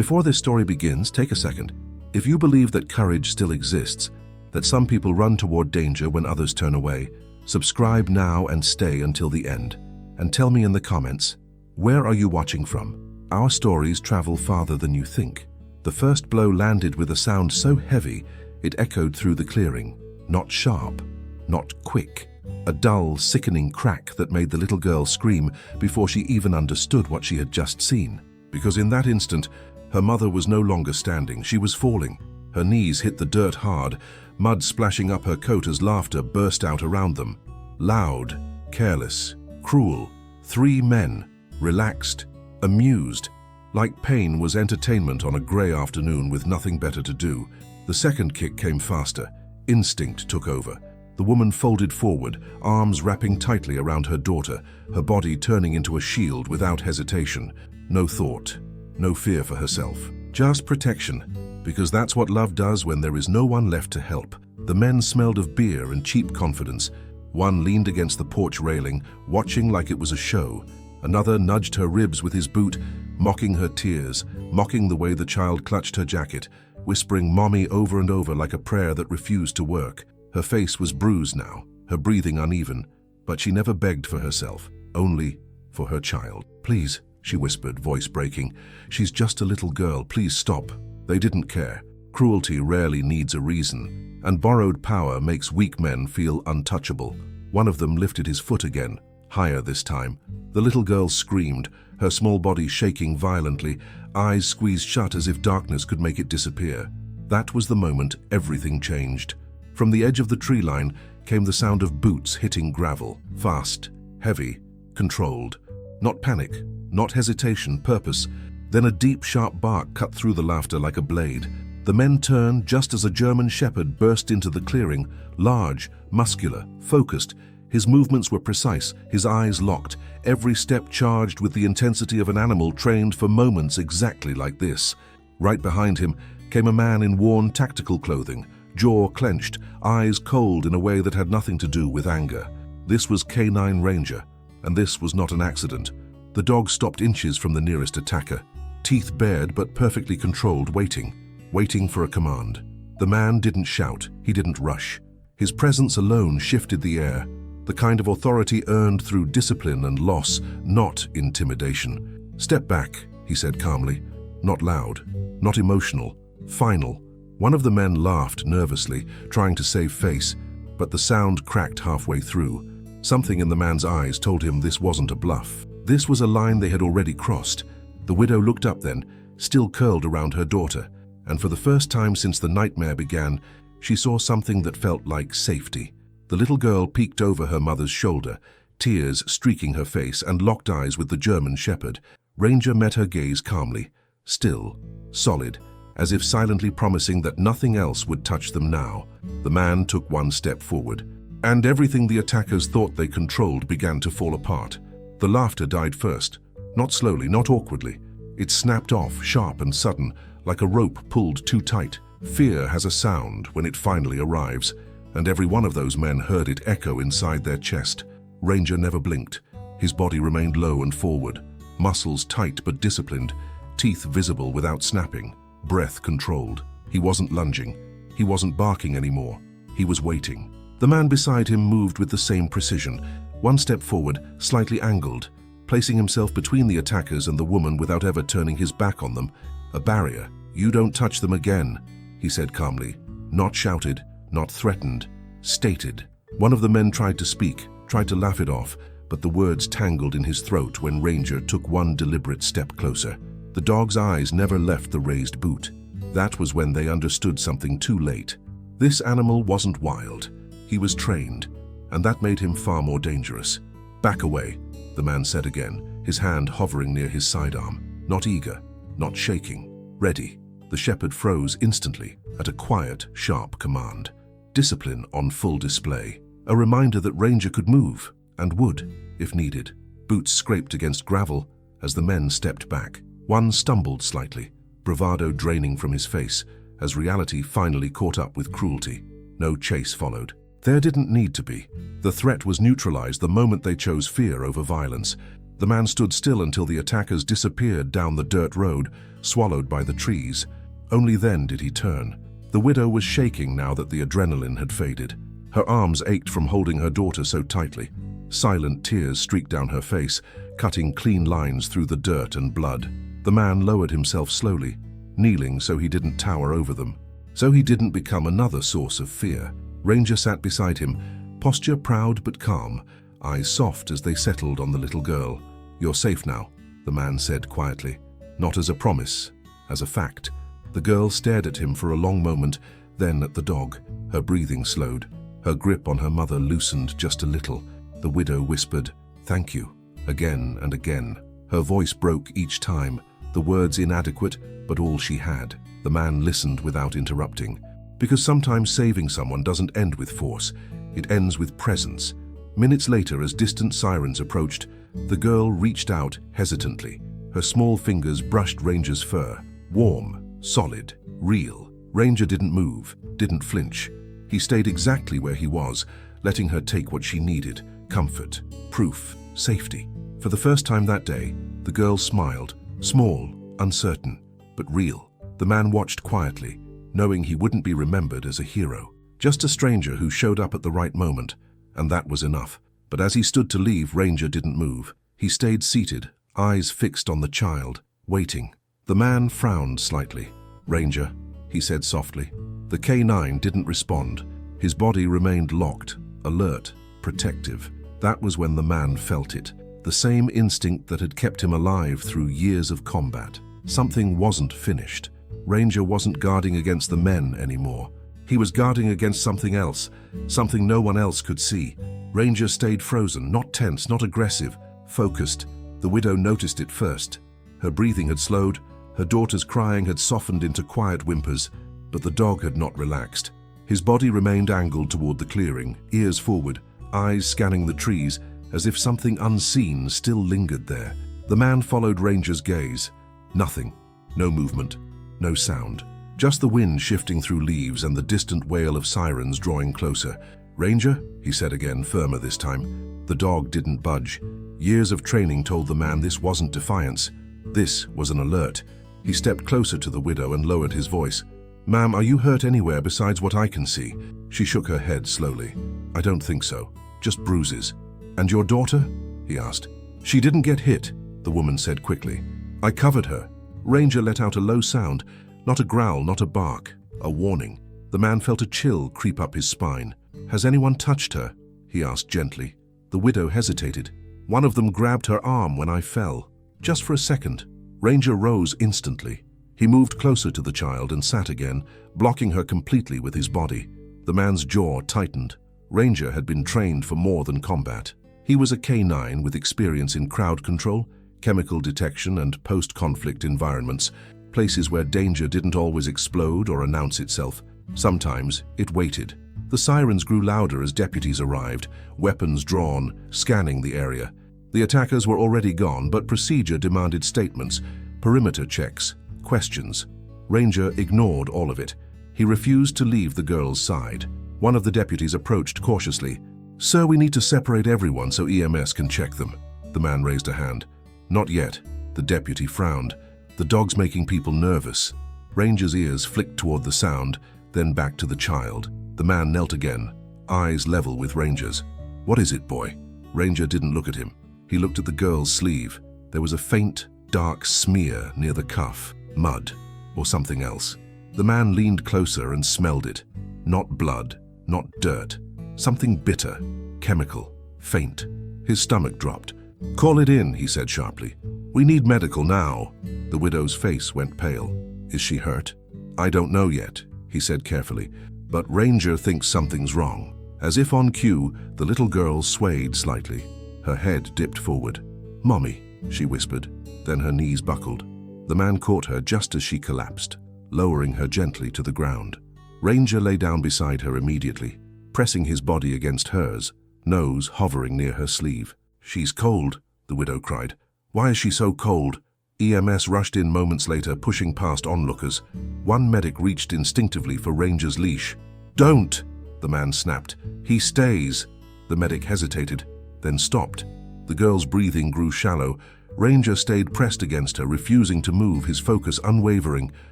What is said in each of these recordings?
Before this story begins, take a second. If you believe that courage still exists, that some people run toward danger when others turn away, subscribe now and stay until the end. And tell me in the comments, where are you watching from? Our stories travel farther than you think. The first blow landed with a sound so heavy, it echoed through the clearing. Not sharp, not quick. A dull, sickening crack that made the little girl scream before she even understood what she had just seen. Because in that instant, her mother was no longer standing, she was falling. Her knees hit the dirt hard, mud splashing up her coat as laughter burst out around them. Loud, careless, cruel. 3 men, relaxed, amused. Like pain was entertainment on a grey afternoon with nothing better to do. The second kick came faster. Instinct took over. The woman folded forward, arms wrapping tightly around her daughter, her body turning into a shield without hesitation. No thought, no fear for herself. Just protection, because that's what love does when there is no one left to help. The men smelled of beer and cheap confidence. One leaned against the porch railing, watching like it was a show. Another nudged her ribs with his boot, mocking her tears, mocking the way the child clutched her jacket, whispering "mommy" over and over like a prayer that refused to work. Her face was bruised now, her breathing uneven, but she never begged for herself, only for her child. "Please," she whispered, voice breaking. "She's just a little girl, please stop." They didn't care. Cruelty rarely needs a reason, and borrowed power makes weak men feel untouchable. One of them lifted his foot again, higher this time. The little girl screamed, her small body shaking violently, eyes squeezed shut as if darkness could make it disappear. That was the moment everything changed. From the edge of the tree line came the sound of boots hitting gravel, fast, heavy, controlled. Not panic, not hesitation, purpose. Then a deep, sharp bark cut through the laughter like a blade. The men turned just as a German shepherd burst into the clearing, large, muscular, focused. His movements were precise, his eyes locked, every step charged with the intensity of an animal trained for moments exactly like this. Right behind him came a man in worn tactical clothing, jaw clenched, eyes cold in a way that had nothing to do with anger. This was K9 Ranger, and this was not an accident. The dog stopped inches from the nearest attacker, teeth bared but perfectly controlled, waiting for a command. The man didn't shout, he didn't rush. His presence alone shifted the air, the kind of authority earned through discipline and loss, not intimidation. "Step back," he said calmly, not loud, not emotional, final. One of the men laughed nervously, trying to save face, but the sound cracked halfway through. Something in the man's eyes told him this wasn't a bluff. This was a line they had already crossed. The widow looked up then, still curled around her daughter, and for the first time since the nightmare began, she saw something that felt like safety. The little girl peeked over her mother's shoulder, tears streaking her face, and locked eyes with the German shepherd. Ranger met her gaze calmly, still, solid, as if silently promising that nothing else would touch them now. The man took one step forward, and everything the attackers thought they controlled began to fall apart. The laughter died first, not slowly, not awkwardly. It snapped off, sharp and sudden, like a rope pulled too tight. Fear has a sound when it finally arrives, and every one of those men heard it echo inside their chest. Ranger never blinked. His body remained low and forward, muscles tight but disciplined, teeth visible without snapping, breath controlled. He wasn't lunging. He wasn't barking anymore. He was waiting. The man beside him moved with the same precision, one step forward, slightly angled, placing himself between the attackers and the woman without ever turning his back on them. A barrier. "You don't touch them again," he said calmly. Not shouted, not threatened, stated. One of the men tried to speak, tried to laugh it off, but the words tangled in his throat when Ranger took one deliberate step closer. The dog's eyes never left the raised boot. That was when they understood something too late. This animal wasn't wild. He was trained, and that made him far more dangerous. "Back away," the man said again, his hand hovering near his sidearm. Not eager, not shaking, ready. The shepherd froze instantly at a quiet, sharp command. Discipline on full display. A reminder that Ranger could move, and would, if needed. Boots scraped against gravel as the men stepped back. One stumbled slightly, bravado draining from his face, as reality finally caught up with cruelty. No chase followed. There didn't need to be. The threat was neutralized the moment they chose fear over violence. The man stood still until the attackers disappeared down the dirt road, swallowed by the trees. Only then did he turn. The widow was shaking now that the adrenaline had faded. Her arms ached from holding her daughter so tightly. Silent tears streaked down her face, cutting clean lines through the dirt and blood. The man lowered himself slowly, kneeling so he didn't tower over them, so he didn't become another source of fear. Ranger sat beside him, posture proud but calm, eyes soft as they settled on the little girl. "You're safe now," the man said quietly, not as a promise, as a fact. The girl stared at him for a long moment, then at the dog. Her breathing slowed. Her grip on her mother loosened just a little. The widow whispered, "Thank you," again and again. Her voice broke each time, the words inadequate, but all she had. The man listened without interrupting. Because sometimes saving someone doesn't end with force, it ends with presence. Minutes later, as distant sirens approached, the girl reached out hesitantly. Her small fingers brushed Ranger's fur. Warm, solid, real. Ranger didn't move, didn't flinch. He stayed exactly where he was, letting her take what she needed: comfort, proof, safety. For the first time that day, the girl smiled, small, uncertain, but real. The man watched quietly, knowing he wouldn't be remembered as a hero, just a stranger who showed up at the right moment, and that was enough. But as he stood to leave, Ranger didn't move. He stayed seated, eyes fixed on the child, waiting. The man frowned slightly. "Ranger," he said softly. The K9 didn't respond. His body remained locked, alert, protective. That was when the man felt it, the same instinct that had kept him alive through years of combat. Something wasn't finished. Ranger wasn't guarding against the men anymore. He was guarding against something else, something no one else could see. Ranger stayed frozen, not tense, not aggressive, focused. The widow noticed it first. Her breathing had slowed, her daughter's crying had softened into quiet whimpers, but the dog had not relaxed. His body remained angled toward the clearing, ears forward, eyes scanning the trees, as if something unseen still lingered there. The man followed Ranger's gaze. Nothing. No movement. No sound. Just the wind shifting through leaves and the distant wail of sirens drawing closer. "Ranger," he said again, firmer this time. The dog didn't budge. Years of training told the man this wasn't defiance. This was an alert. He stepped closer to the widow and lowered his voice. "Ma'am, are you hurt anywhere besides what I can see?" She shook her head slowly. "I don't think so. Just bruises." "And your daughter?" he asked. "She didn't get hit," the woman said quickly. "I covered her." Ranger let out a low sound, not a growl, not a bark, a warning. The man felt a chill creep up his spine. "Has anyone touched her?" he asked gently. The widow hesitated. "One of them grabbed her arm when I fell. Just for a second." Ranger rose instantly. He moved closer to the child and sat again, blocking her completely with his body. The man's jaw tightened. Ranger had been trained for more than combat. He was a K9 with experience in crowd control, chemical detection, and post-conflict environments, places where danger didn't always explode or announce itself. Sometimes it waited. The sirens grew louder as deputies arrived, weapons drawn, scanning the area. The attackers were already gone, but procedure demanded statements, perimeter checks, questions. Ranger ignored all of it. He refused to leave the girl's side. One of the deputies approached cautiously. "Sir, we need to separate everyone so EMS can check them." The man raised a hand. "Not yet." The deputy frowned. "The dog's making people nervous." Ranger's ears flicked toward the sound, then back to the child. The man knelt again, eyes level with Ranger's. "What is it, boy?" Ranger didn't look at him. He looked at the girl's sleeve. There was a faint, dark smear near the cuff. Mud, or something else. The man leaned closer and smelled it. Not blood, not dirt. Something bitter, chemical, faint. His stomach dropped. "Call it in," he said sharply. "We need medical now." The widow's face went pale. "Is she hurt?" "I don't know yet," he said carefully, "but Ranger thinks something's wrong." As if on cue, the little girl swayed slightly. Her head dipped forward. "Mommy," she whispered. Then her knees buckled. The man caught her just as she collapsed, lowering her gently to the ground. Ranger lay down beside her immediately, pressing his body against hers, nose hovering near her sleeve. "She's cold," the widow cried. "Why is she so cold?" EMS rushed in moments later, pushing past onlookers. One medic reached instinctively for Ranger's leash. "Don't!" the man snapped. "He stays." The medic hesitated, then stopped. The girl's breathing grew shallow. Ranger stayed pressed against her, refusing to move, his focus unwavering.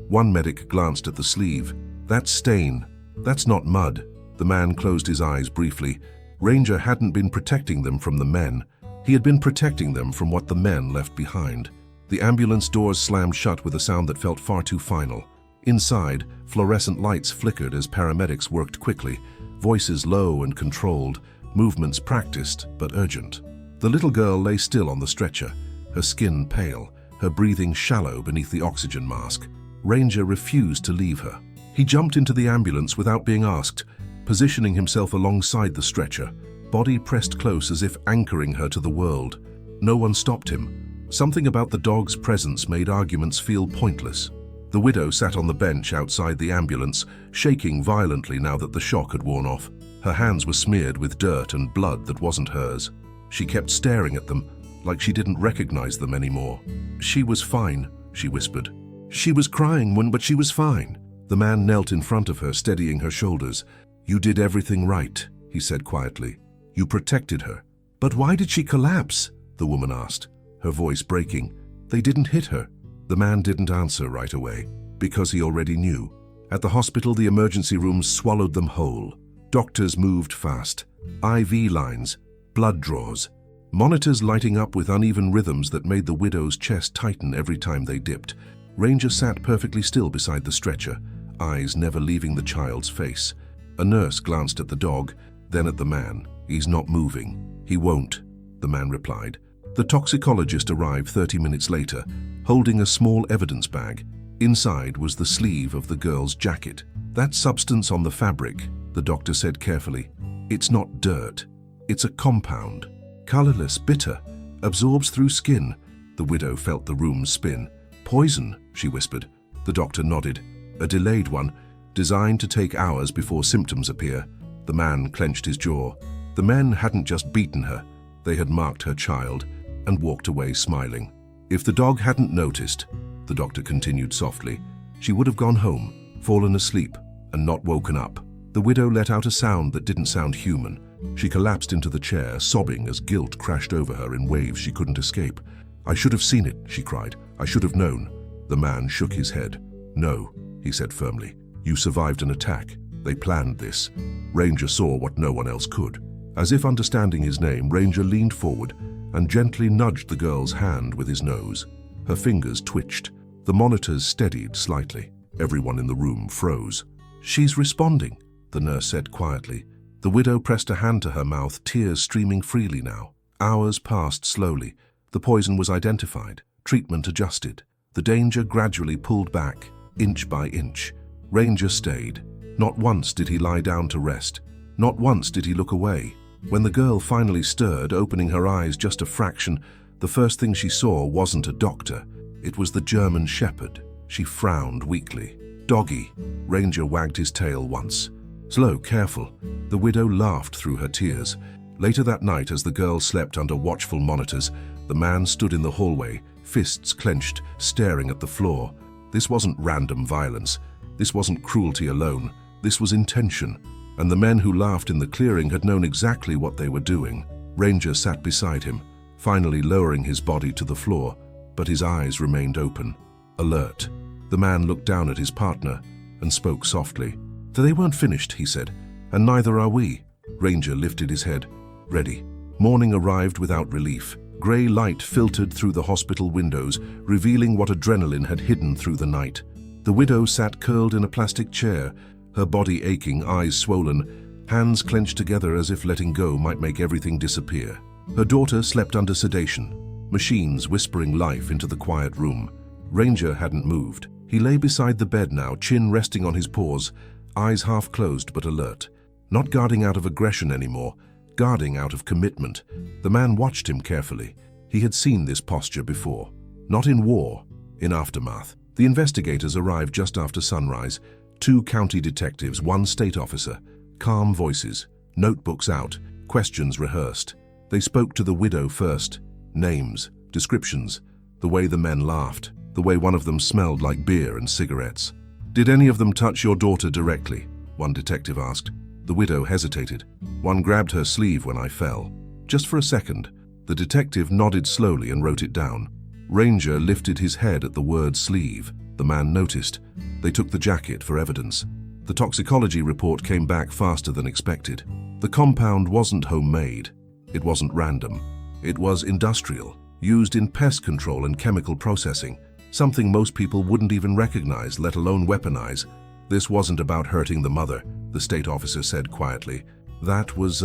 One medic glanced at the sleeve. "That stain. That's not mud." The man closed his eyes briefly. Ranger hadn't been protecting them from the men. He had been protecting them from what the men left behind. The ambulance doors slammed shut with a sound that felt far too final. Inside, fluorescent lights flickered as paramedics worked quickly, voices low and controlled, movements practiced but urgent. The little girl lay still on the stretcher, her skin pale, her breathing shallow beneath the oxygen mask. Ranger refused to leave her. He jumped into the ambulance without being asked, positioning himself alongside the stretcher, body pressed close as if anchoring her to the world. No one stopped him. Something about the dog's presence made arguments feel pointless. The widow sat on the bench outside the ambulance, shaking violently now that the shock had worn off. Her hands were smeared with dirt and blood that wasn't hers. She kept staring at them, like she didn't recognize them anymore. "She was fine," she whispered. "She was crying but she was fine." The man knelt in front of her, steadying her shoulders. "You did everything right," he said quietly. "You protected her." "But why did she collapse?" the woman asked, her voice breaking. "They didn't hit her." The man didn't answer right away, because he already knew. At the hospital, the emergency rooms swallowed them whole. Doctors moved fast. IV lines, blood draws, monitors lighting up with uneven rhythms that made the widow's chest tighten every time they dipped. Ranger sat perfectly still beside the stretcher, eyes never leaving the child's face. A nurse glanced at the dog, then at the man. "He's not moving." "He won't," the man replied. The toxicologist arrived 30 minutes later, holding a small evidence bag. Inside was the sleeve of the girl's jacket. "That substance on the fabric," the doctor said carefully. "It's not dirt. It's a compound. Colorless, bitter, absorbs through skin." The widow felt the room spin. "Poison," she whispered. The doctor nodded. "A delayed one, designed to take hours before symptoms appear." The man clenched his jaw. The men hadn't just beaten her. They had marked her child and walked away smiling. "If the dog hadn't noticed," the doctor continued softly, "she would have gone home, fallen asleep, and not woken up." The widow let out a sound that didn't sound human. She collapsed into the chair, sobbing as guilt crashed over her in waves she couldn't escape. "I should have seen it," she cried. "I should have known." The man shook his head. "No," he said firmly. "You survived an attack. They planned this." Ranger saw what no one else could. As if understanding his name, Ranger leaned forward and gently nudged the girl's hand with his nose. Her fingers twitched. The monitors steadied slightly. Everyone in the room froze. "She's responding," the nurse said quietly. The widow pressed a hand to her mouth, tears streaming freely now. Hours passed slowly. The poison was identified, treatment adjusted. The danger gradually pulled back, inch by inch. Ranger stayed. Not once did he lie down to rest. Not once did he look away. When the girl finally stirred, opening her eyes just a fraction, the first thing she saw wasn't a doctor. It was the German shepherd. She frowned weakly. "Doggy." Ranger wagged his tail once. "Slow, careful." The widow laughed through her tears. Later that night, as the girl slept under watchful monitors, the man stood in the hallway, fists clenched, staring at the floor. This wasn't random violence. This wasn't cruelty alone. This was intention. And the men who laughed in the clearing had known exactly what they were doing. Ranger sat beside him, finally lowering his body to the floor, but his eyes remained open, alert. The man looked down at his partner and spoke softly. "They weren't finished," he said, "and neither are we." Ranger lifted his head. "Ready." Morning arrived without relief. Grey light filtered through the hospital windows, revealing what adrenaline had hidden through the night. The widow sat curled in a plastic chair, her body aching, eyes swollen, hands clenched together as if letting go might make everything disappear. Her daughter slept under sedation, machines whispering life into the quiet room. Ranger hadn't moved. He lay beside the bed now, chin resting on his paws, eyes half closed but alert. Not guarding out of aggression anymore, guarding out of commitment. The man watched him carefully. He had seen this posture before. Not in war, in aftermath. The investigators arrived just after sunrise. 2 county detectives, 1 state officer. Calm voices, notebooks out, questions rehearsed. They spoke to the widow first. Names, descriptions, the way the men laughed, the way one of them smelled like beer and cigarettes. "Did any of them touch your daughter directly?" one detective asked. The widow hesitated. "One grabbed her sleeve when I fell. Just for a second." The detective nodded slowly and wrote it down. Ranger lifted his head at the word sleeve. The man noticed. They took the jacket for evidence. The toxicology report came back faster than expected. The compound wasn't homemade. It wasn't random. It was industrial, used in pest control and chemical processing, something most people wouldn't even recognize, let alone weaponize. This wasn't about hurting the mother, the state officer said quietly. That was,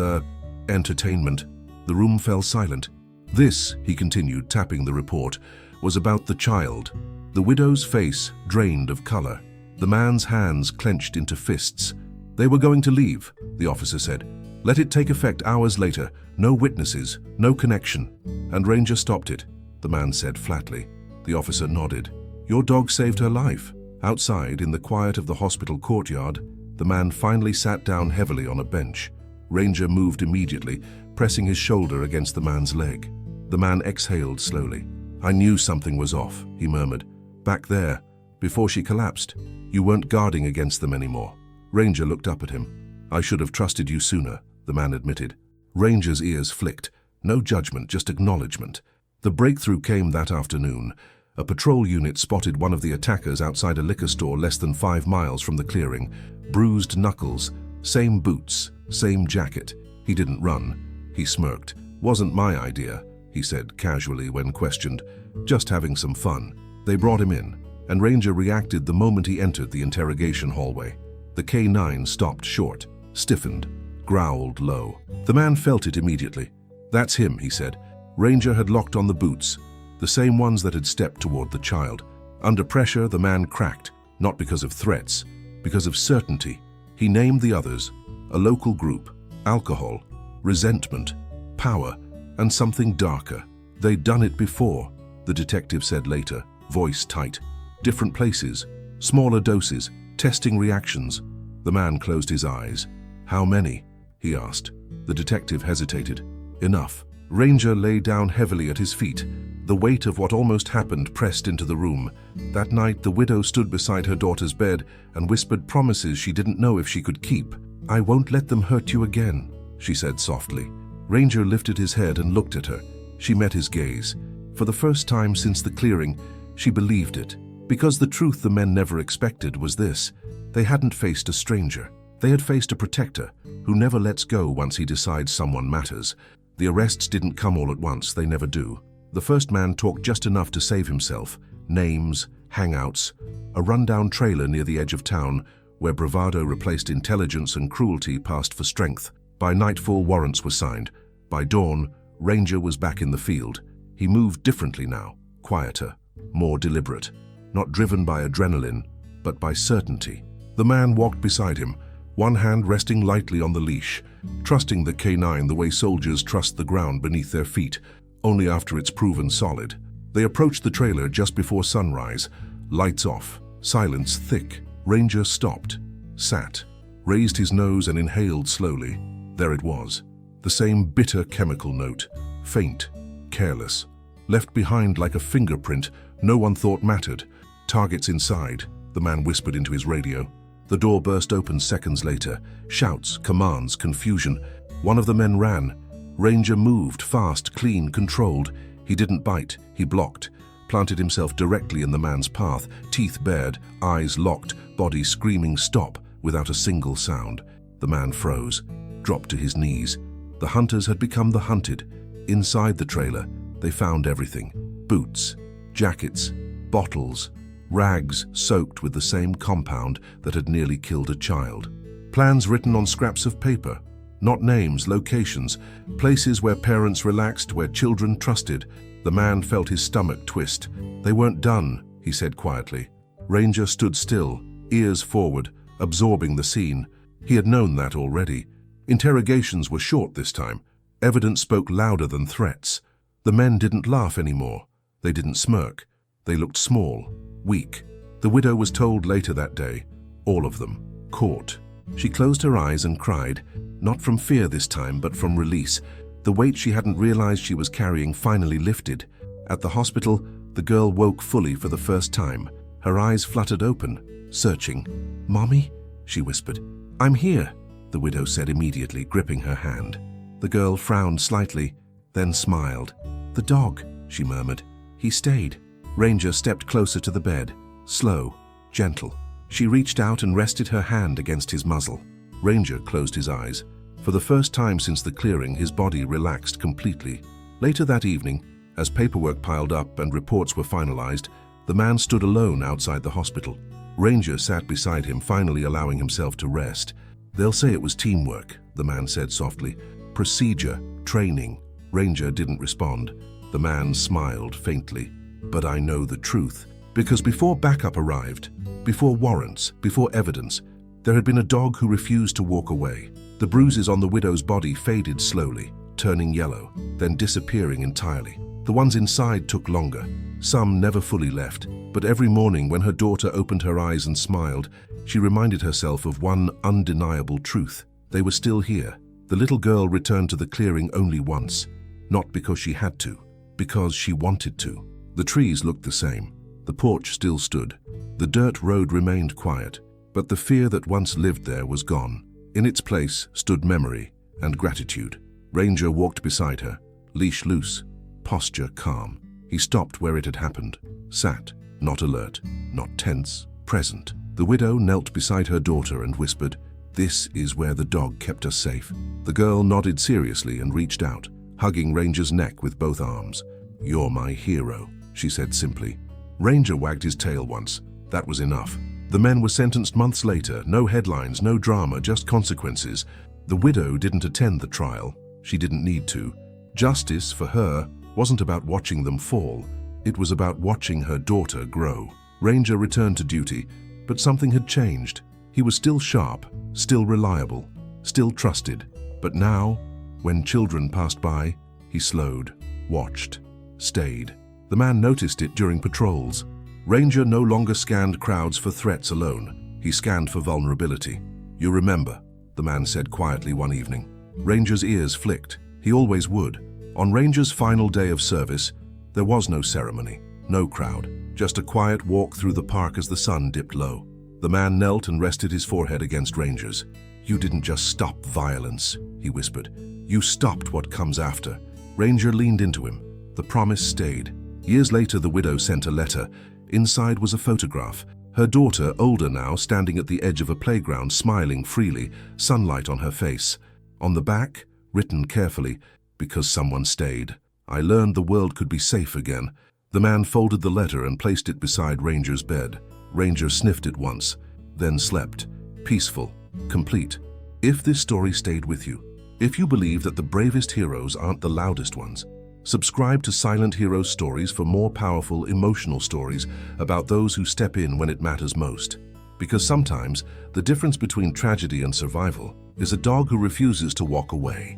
entertainment. The room fell silent. This, he continued, tapping the report, was about the child. The widow's face drained of color. The man's hands clenched into fists. They were going to leave, the officer said. Let it take effect hours later. No witnesses, no connection. And Ranger stopped it, the man said flatly. The officer nodded. Your dog saved her life. Outside, in the quiet of the hospital courtyard, the man finally sat down heavily on a bench. Ranger moved immediately, pressing his shoulder against the man's leg. The man exhaled slowly. I knew something was off, he murmured. Back there, before she collapsed, you weren't guarding against them anymore. Ranger looked up at him. I should have trusted you sooner, the man admitted. Ranger's ears flicked. No judgment, just acknowledgement. The breakthrough came that afternoon. A patrol unit spotted one of the attackers outside a liquor store less than 5 miles from the clearing. Bruised knuckles, same boots, same jacket. He didn't run. He smirked. Wasn't my idea, he said casually when questioned. Just having some fun. They brought him in, and Ranger reacted the moment he entered the interrogation hallway. The K9 stopped short, stiffened, growled low. The man felt it immediately. That's him, he said. Ranger had locked on the boots, the same ones that had stepped toward the child. Under pressure, the man cracked, not because of threats, because of certainty. He named the others, a local group, alcohol, resentment, power, and something darker. They'd done it before, the detective said later, voice tight. Different places, smaller doses, testing reactions. The man closed his eyes. How many? He asked. The detective hesitated. Enough. Ranger lay down heavily at his feet. The weight of what almost happened pressed into the room. That night, the widow stood beside her daughter's bed and whispered promises she didn't know if she could keep. I won't let them hurt you again, she said softly. Ranger lifted his head and looked at her. She met his gaze. For the first time since the clearing, she believed it. Because the truth the men never expected was this. They hadn't faced a stranger. They had faced a protector who never lets go once he decides someone matters. The arrests didn't come all at once, they never do. The first man talked just enough to save himself. Names, hangouts, a rundown trailer near the edge of town where bravado replaced intelligence and cruelty passed for strength. By nightfall, warrants were signed. By dawn, Ranger was back in the field. He moved differently now, quieter, more deliberate. Not driven by adrenaline, but by certainty. The man walked beside him, one hand resting lightly on the leash, trusting the K9 the way soldiers trust the ground beneath their feet, only after it's proven solid. They approached the trailer just before sunrise. Lights off, silence thick. Ranger stopped, sat, raised his nose and inhaled slowly. There it was, the same bitter chemical note, faint, careless, left behind like a fingerprint no one thought mattered. Targets inside, the man whispered into his radio. The door burst open seconds later. Shouts, commands, confusion. One of the men ran. Ranger moved, fast, clean, controlled. He didn't bite, he blocked, planted himself directly in the man's path, teeth bared, eyes locked, body screaming stop without a single sound. The man froze, dropped to his knees. The hunters had become the hunted. Inside the trailer, they found everything. Boots, jackets, bottles, rags soaked with the same compound that had nearly killed a child. Plans written on scraps of paper. Not names, locations, places where parents relaxed, where children trusted. The man felt his stomach twist. They weren't done, he said quietly. Ranger stood still, ears forward, absorbing the scene. He had known that already. Interrogations were short this time. Evidence spoke louder than threats. The men didn't laugh anymore. They didn't smirk. They looked small, weak. The widow was told later that day. All of them. Caught. She closed her eyes and cried, not from fear this time, but from release. The weight she hadn't realized she was carrying finally lifted. At the hospital, the girl woke fully for the first time. Her eyes fluttered open, searching. "Mommy?" she whispered. "I'm here," the widow said immediately, gripping her hand. The girl frowned slightly. then smiled. "The dog," she murmured. "He stayed." Ranger stepped closer to the bed, slow, gentle. She reached out and rested her hand against his muzzle. Ranger closed his eyes. For the first time since the clearing, his body relaxed completely. Later that evening, as paperwork piled up and reports were finalized, the man stood alone outside the hospital. Ranger sat beside him, finally allowing himself to rest. "They'll say it was teamwork," the man said softly. "Procedure, training." Ranger didn't respond. The man smiled faintly. "But I know the truth. Because before backup arrived, before warrants, before evidence, there had been a dog who refused to walk away. The bruises on the widow's body faded slowly, turning yellow, then disappearing entirely. The ones inside took longer. Some never fully left, but every morning when her daughter opened her eyes and smiled, she reminded herself of one undeniable truth. They were still here. The little girl returned to the clearing only once, not because she had to, because she wanted to. The trees looked the same. The porch still stood. The dirt road remained quiet, but the fear that once lived there was gone. In its place stood memory and gratitude. Ranger walked beside her, leash loose, posture calm. He stopped where it had happened, sat, not alert, not tense, present. The widow knelt beside her daughter and whispered, "This is where the dog kept us safe." The girl nodded seriously and reached out, hugging Ranger's neck with both arms. "You're my hero," she said simply. Ranger wagged his tail once. That was enough. The men were sentenced months later. No headlines, no drama, just consequences. The widow didn't attend the trial. She didn't need to. Justice, for her, wasn't about watching them fall. It was about watching her daughter grow. Ranger returned to duty, but something had changed. He was still sharp, still reliable, still trusted. But now, when children passed by, he slowed, watched, stayed. The man noticed it during patrols. Ranger no longer scanned crowds for threats alone. He scanned for vulnerability. "You remember," the man said quietly one evening. Ranger's ears flicked. He always would. On Ranger's final day of service, there was no ceremony, no crowd, just a quiet walk through the park as the sun dipped low. The man knelt and rested his forehead against Ranger's. "You didn't just stop violence," he whispered. "You stopped what comes after." Ranger leaned into him. The promise stayed. Years later, the widow sent a letter. Inside was a photograph. Her daughter, older now, standing at the edge of a playground, smiling freely, sunlight on her face. On the back, written carefully, "Because someone stayed. I learned the world could be safe again." The man folded the letter and placed it beside Ranger's bed. Ranger sniffed it once, then slept, peaceful, complete. If this story stayed with you, if you believe that the bravest heroes aren't the loudest ones, subscribe to Silent Heroes Stories for more powerful, emotional stories about those who step in when it matters most. Because sometimes, the difference between tragedy and survival is a dog who refuses to walk away.